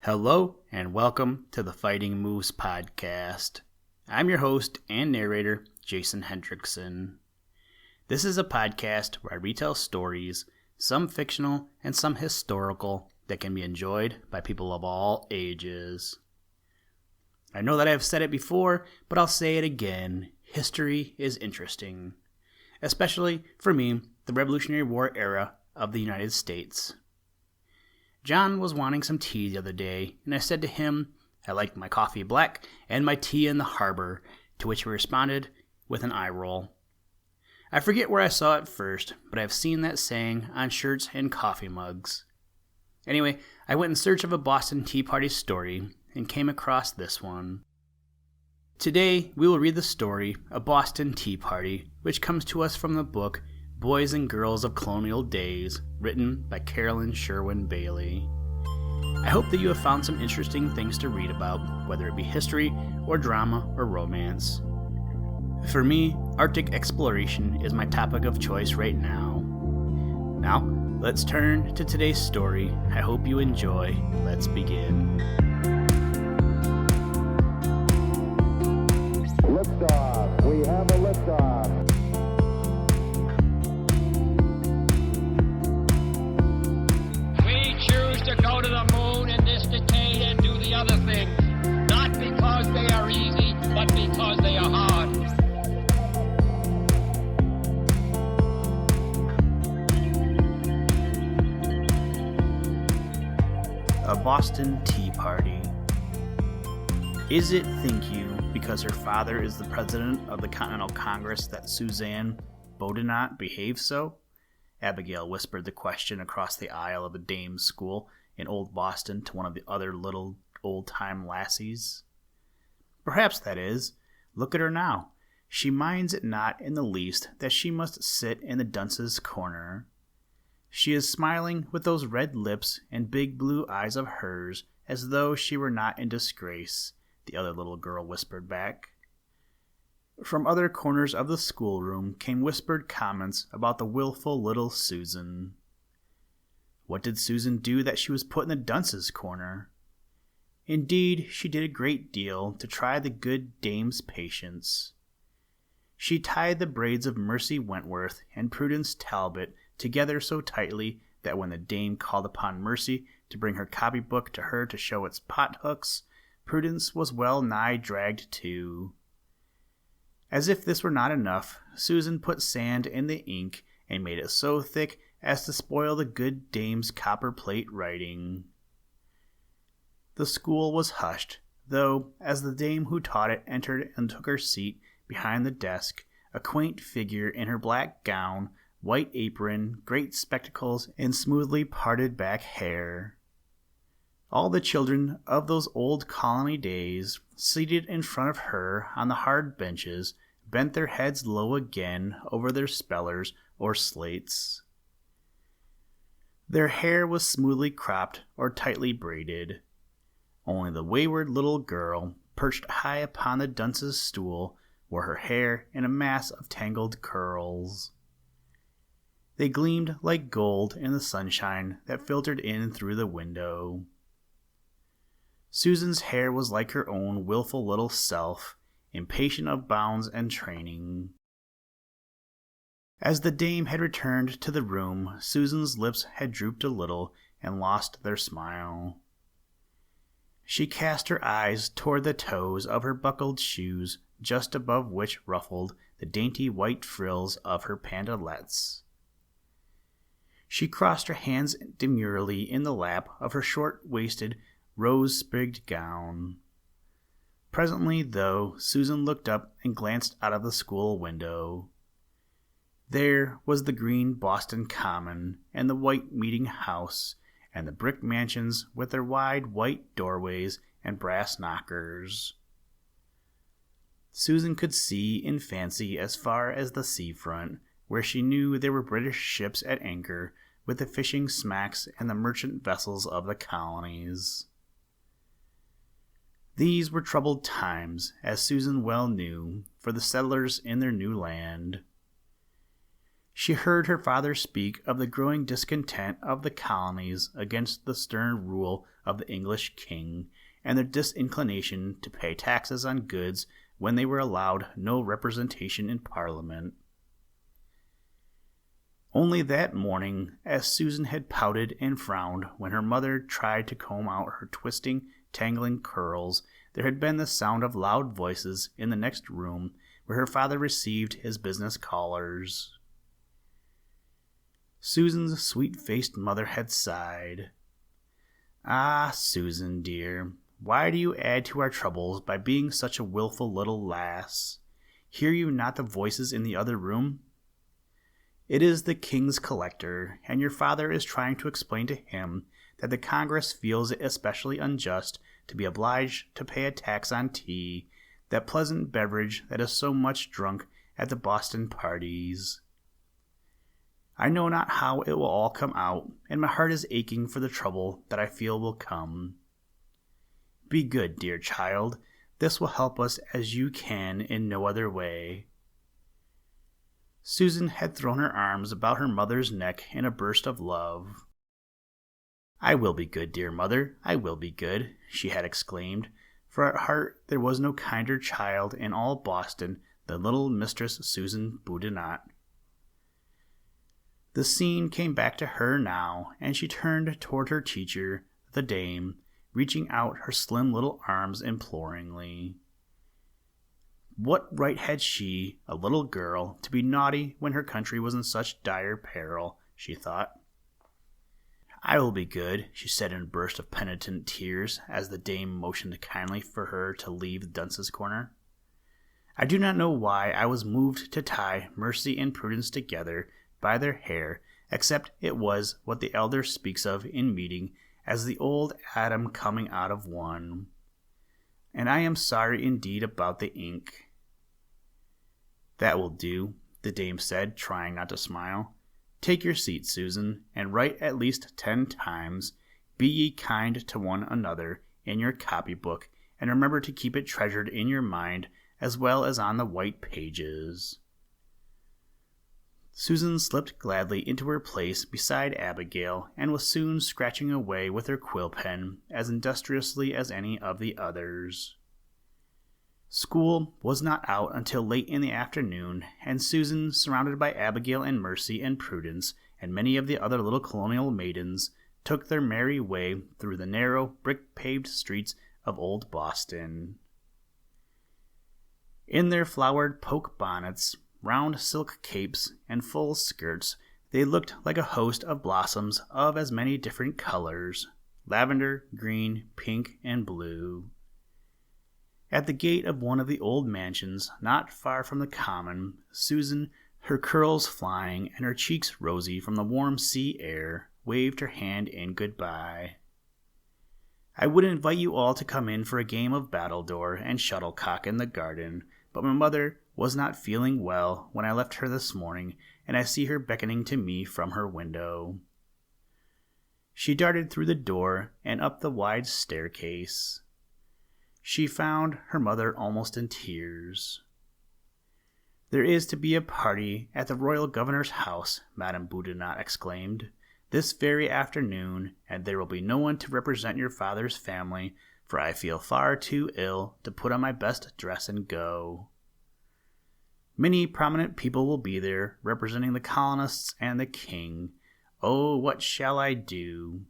Hello and welcome to the Fighting Moose podcast. I'm your host and narrator, Jason Hendrickson. This is a podcast where I retell stories, some fictional and some historical, that can be enjoyed by people of all ages. I know that I've said it before, but I'll say it again. History is interesting, especially for me, the Revolutionary War era of the United States. John was wanting some tea the other day, and I said to him, I liked my coffee black and my tea in the harbor, to which he responded with an eye roll. I forget where I saw it first, but I've seen that saying on shirts and coffee mugs. Anyway, I went in search of a Boston Tea Party story and came across this one. Today, we will read the story, A Boston Tea Party, which comes to us from the book Boys and Girls of Colonial Days, written by Carolyn Sherwin Bailey. I hope that you have found some interesting things to read about, whether it be history or drama or romance. For me, Arctic exploration is my topic of choice right now. Now, let's turn to today's story. I hope you enjoy. Let's begin. Liftoff. We have a liftoff. To go to the moon in this decade and do the other things, not because they are easy, but because they are hard. A Boston Tea Party. Is it, think you, because her father is the president of the Continental Congress that Suzanne Beaudenot behaves so? Abigail whispered the question across the aisle of a dame's school in Old Boston to one of the other little old-time lassies. Perhaps that is. Look at her now. She minds it not in the least that she must sit in the dunce's corner. She is smiling with those red lips and big blue eyes of hers as though she were not in disgrace, the other little girl whispered back. From other corners of the schoolroom came whispered comments about the willful little Susan. What did Susan do that she was put in the dunce's corner? Indeed, she did a great deal to try the good dame's patience. She tied the braids of Mercy Wentworth and Prudence Talbot together so tightly that when the dame called upon Mercy to bring her copybook to her to show its pothooks, Prudence was well nigh dragged too. As if this were not enough, Susan put sand in the ink and made it so thick as to spoil the good dame's copperplate writing. The school was hushed, though, as the dame who taught it entered and took her seat behind the desk, a quaint figure in her black gown, white apron, great spectacles, and smoothly parted back hair. All the children of those old colony days, seated in front of her on the hard benches, bent their heads low again over their spellers or slates. Their hair was smoothly cropped or tightly braided. Only the wayward little girl, perched high upon the dunce's stool, wore her hair in a mass of tangled curls. They gleamed like gold in the sunshine that filtered in through the window. Susan's hair was like her own willful little self, impatient of bounds and training. As the dame had returned to the room, Susan's lips had drooped a little and lost their smile. She cast her eyes toward the toes of her buckled shoes, just above which ruffled the dainty white frills of her pantalettes. She crossed her hands demurely in the lap of her short-waisted, rose-sprigged gown. Presently, though, Susan looked up and glanced out of the school window. There was the green Boston Common, and the white meeting house, and the brick mansions with their wide white doorways and brass knockers. Susan could see in fancy as far as the seafront, where she knew there were British ships at anchor, with the fishing smacks and the merchant vessels of the colonies. These were troubled times, as Susan well knew, for the settlers in their new land. She heard her father speak of the growing discontent of the colonies against the stern rule of the English king, and their disinclination to pay taxes on goods when they were allowed no representation in Parliament. Only that morning, as Susan had pouted and frowned when her mother tried to comb out her twisting, tangling curls, there had been the sound of loud voices in the next room where her father received his business callers. Susan's sweet-faced mother had sighed. "Ah, Susan, dear, why do you add to our troubles by being such a wilful little lass? Hear you not the voices in the other room? It is the king's collector, and your father is trying to explain to him that the Congress feels it especially unjust to be obliged to pay a tax on tea, that pleasant beverage that is so much drunk at the Boston parties. I know not how it will all come out, and my heart is aching for the trouble that I feel will come. Be good, dear child. This will help us as you can in no other way." Susan had thrown her arms about her mother's neck in a burst of love. "I will be good, dear mother, I will be good," she had exclaimed, for at heart there was no kinder child in all Boston than little Mistress Susan Boudinot. The scene came back to her now, and she turned toward her teacher, the dame, reaching out her slim little arms imploringly. What right had she, a little girl, to be naughty when her country was in such dire peril, she thought. "I will be good," she said in a burst of penitent tears as the dame motioned kindly for her to leave the dunce's corner. "I do not know why I was moved to tie Mercy and Prudence together by their hair, except it was what the elder speaks of in meeting as the old Adam coming out of one. And I am sorry indeed about the ink." "That will do," the dame said, trying not to smile. "Take your seat, Susan, and write at least 10 times, 'Be ye kind to one another,' in your copybook, and remember to keep it treasured in your mind as well as on the white pages." Susan slipped gladly into her place beside Abigail and was soon scratching away with her quill pen as industriously as any of the others. School was not out until late in the afternoon, and Susan, surrounded by Abigail and Mercy and Prudence and many of the other little colonial maidens, took their merry way through the narrow, brick-paved streets of old Boston. In their flowered poke bonnets, round silk capes, and full skirts, they looked like a host of blossoms of as many different colors, lavender, green, pink, and blue. At the gate of one of the old mansions, not far from the common, Susan, her curls flying and her cheeks rosy from the warm sea air, waved her hand in goodbye. "I would invite you all to come in for a game of battledore and shuttlecock in the garden, but my mother was not feeling well when I left her this morning, and I see her beckoning to me from her window." She darted through the door and up the wide staircase. She found her mother almost in tears. "There is to be a party at the royal governor's house," Madame Boudinot exclaimed, "this very afternoon, and there will be no one to represent your father's family, for I feel far too ill to put on my best dress and go. Many prominent people will be there, representing the colonists and the king. Oh, what shall I do?"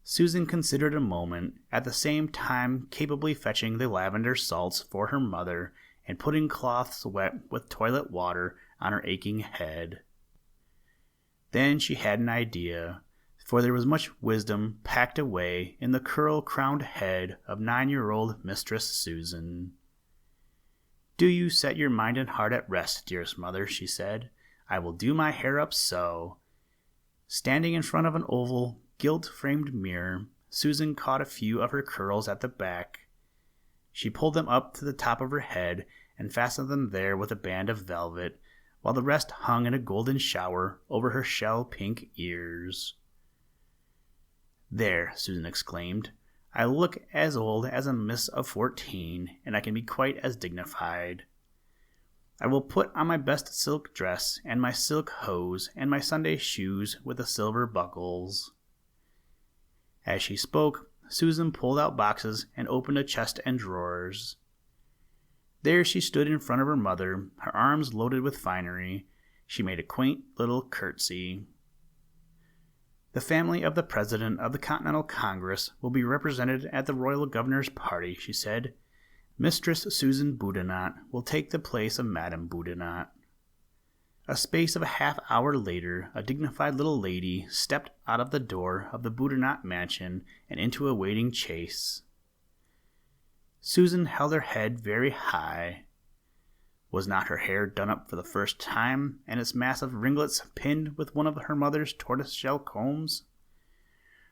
Susan considered a moment, at the same time capably fetching the lavender salts for her mother and putting cloths wet with toilet water on her aching head. Then she had an idea, for there was much wisdom packed away in the curl-crowned head of 9-year-old Mistress Susan. "Do you set your mind and heart at rest, dearest mother," she said. "I will do my hair up so." Standing in front of an oval, gilt-framed mirror, Susan caught a few of her curls at the back. She pulled them up to the top of her head and fastened them there with a band of velvet, while the rest hung in a golden shower over her shell-pink ears. "There," Susan exclaimed, "I look as old as a miss of 14, and I can be quite as dignified. I will put on my best silk dress and my silk hose and my Sunday shoes with the silver buckles." As she spoke, Susan pulled out boxes and opened a chest and drawers. There she stood in front of her mother, her arms loaded with finery. She made a quaint little curtsy. "The family of the President of the Continental Congress will be represented at the Royal Governor's party," she said. "Mistress Susan Boudinot will take the place of Madame Boudinot." A space of a half-hour later, a dignified little lady stepped out of the door of the Boudinot mansion and into a waiting chaise. Susan held her head very high. Was not her hair done up for the first time, and its massive ringlets pinned with one of her mother's tortoise-shell combs?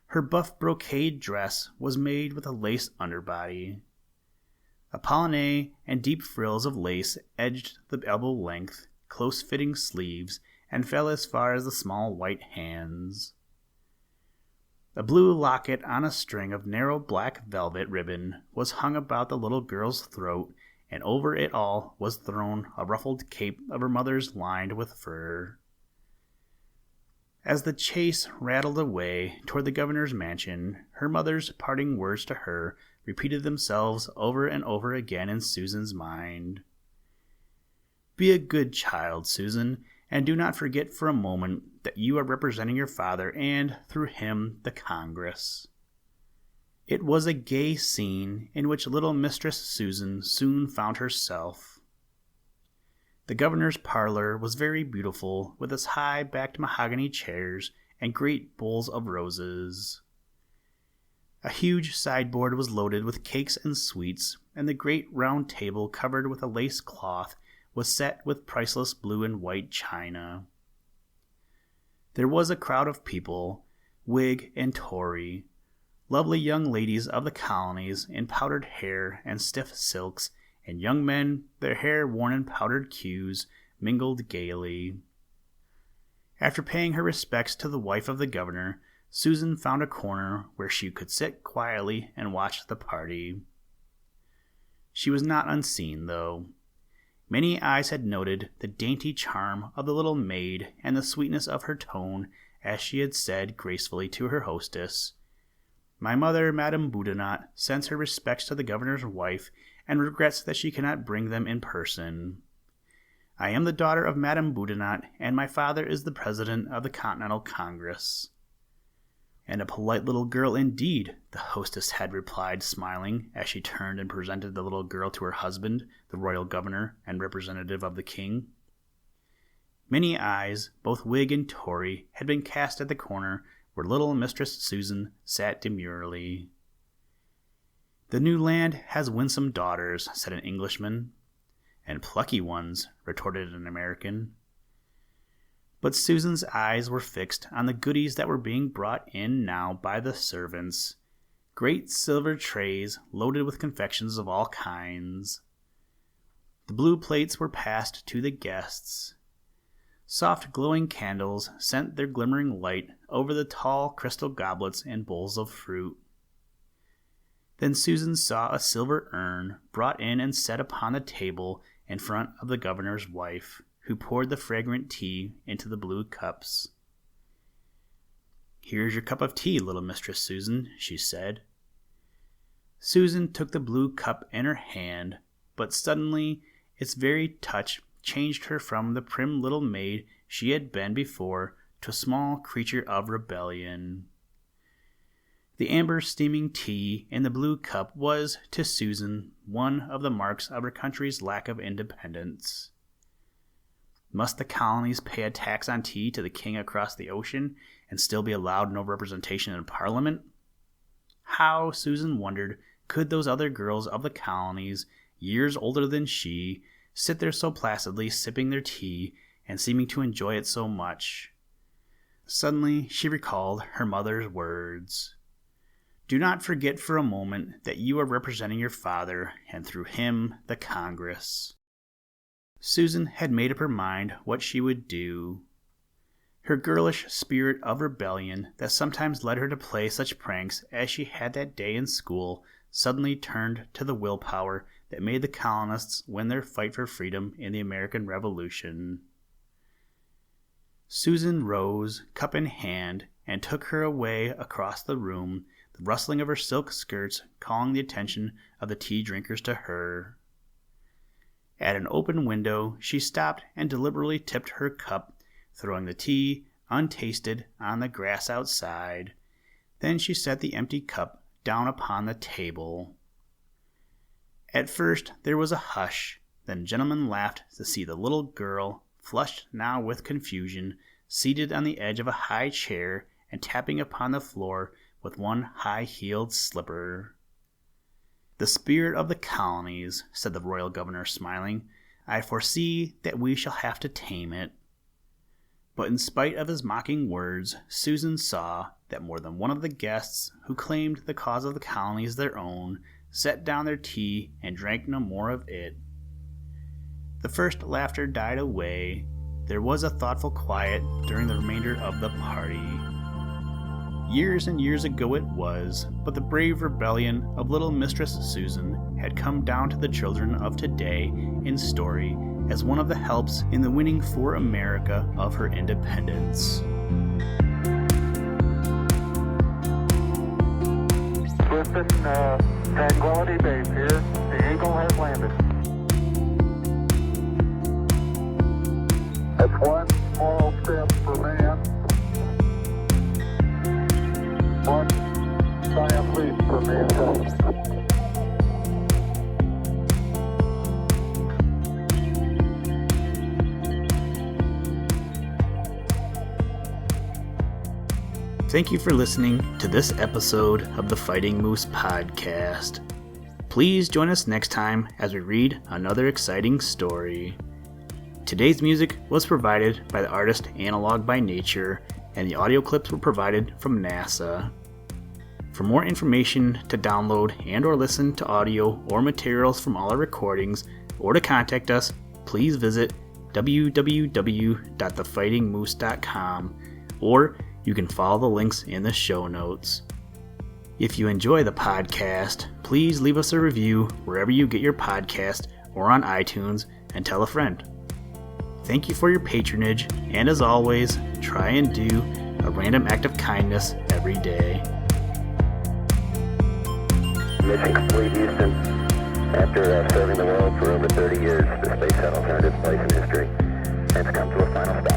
Her buff brocade dress was made with a lace underbody. A polonaise and deep frills of lace edged the elbow-length, close-fitting sleeves and fell as far as the small white hands. A blue locket on a string of narrow black velvet ribbon was hung about the little girl's throat, and over it all was thrown a ruffled cape of her mother's lined with fur. As the chaise rattled away toward the governor's mansion, her mother's parting words to her repeated themselves over and over again in Susan's mind. "Be a good child, Susan, and do not forget for a moment that you are representing your father and, through him, the Congress." It was a gay scene in which little Mistress Susan soon found herself. The governor's parlor was very beautiful, with its high-backed mahogany chairs and great bowls of roses. A huge sideboard was loaded with cakes and sweets, and the great round table covered with a lace cloth was set with priceless blue and white china. There was a crowd of people, Whig and Tory, lovely young ladies of the colonies in powdered hair and stiff silks, and young men, their hair worn in powdered queues, mingled gaily. After paying her respects to the wife of the governor, Susan found a corner where she could sit quietly and watch the party. She was not unseen, though. Many eyes had noted the dainty charm of the little maid and the sweetness of her tone as she had said gracefully to her hostess, "My mother, Madame Boudinot, sends her respects to the governor's wife and regrets that she cannot bring them in person. I am the daughter of Madame Boudinot, and my father is the President of the Continental Congress." "And a polite little girl indeed," the hostess had replied, smiling, as she turned and presented the little girl to her husband, the royal governor and representative of the king. Many eyes, both Whig and Tory, had been cast at the corner where little Mistress Susan sat demurely. "The new land has winsome daughters," said an Englishman. "And plucky ones," retorted an American. But Susan's eyes were fixed on the goodies that were being brought in now by the servants, great silver trays loaded with confections of all kinds. The blue plates were passed to the guests. Soft glowing candles sent their glimmering light over the tall crystal goblets and bowls of fruit. Then Susan saw a silver urn brought in and set upon the table in front of the governor's wife, who poured the fragrant tea into the blue cups. "Here's your cup of tea, little Mistress Susan," she said. Susan took the blue cup in her hand, but suddenly its very touch changed her from the prim little maid she had been before to a small creature of rebellion. The amber steaming tea in the blue cup was, to Susan, one of the marks of her country's lack of independence. Must the colonies pay a tax on tea to the king across the ocean and still be allowed no representation in Parliament? How, Susan wondered, could those other girls of the colonies, years older than she, sit there so placidly sipping their tea and seeming to enjoy it so much? Suddenly she recalled her mother's words. "Do not forget for a moment that you are representing your father, and through him the Congress." Susan had made up her mind what she would do. Her girlish spirit of rebellion that sometimes led her to play such pranks as she had that day in school suddenly turned to the willpower that made the colonists win their fight for freedom in the American Revolution. Susan rose, cup in hand, and took her away across the room, the rustling of her silk skirts calling the attention of the tea drinkers to her. At an open window, she stopped and deliberately tipped her cup, throwing the tea, untasted, on the grass outside. Then she set the empty cup down upon the table. At first there was a hush, then gentlemen laughed to see the little girl, flushed now with confusion, seated on the edge of a high chair and tapping upon the floor with one high-heeled slipper. "The spirit of the colonies," said the royal governor, smiling. "I foresee that we shall have to tame it." But in spite of his mocking words, Susan saw that more than one of the guests who claimed the cause of the colonies their own set down their tea and drank no more of it. The first laughter died away. There was a thoughtful quiet during the remainder of the party. Years and years ago it was, but the brave rebellion of little Mistress Susan had come down to the children of today in story as one of the helps in the winning for America of her independence. Listen, Tranquility Base here. The Eagle has landed. That's one small step for man, one giant leap for mankind. Thank you for listening to this episode of the Fighting Moose podcast. Please join us next time as we read another exciting story. Today's music was provided by the artist Analog by Nature, and the audio clips were provided from NASA. For more information to download and or listen to audio or materials from all our recordings, or to contact us, please visit www.thefightingmoose.com, or you can follow the links in the show notes. If you enjoy the podcast, please leave us a review wherever you get your podcast or on iTunes, and tell a friend. Thank you for your patronage, and as always, try and do a random act of kindness every day. Mission complete, Houston. After serving the world for over 30 years, the space shuttle turned its place in history and has come to a final stop.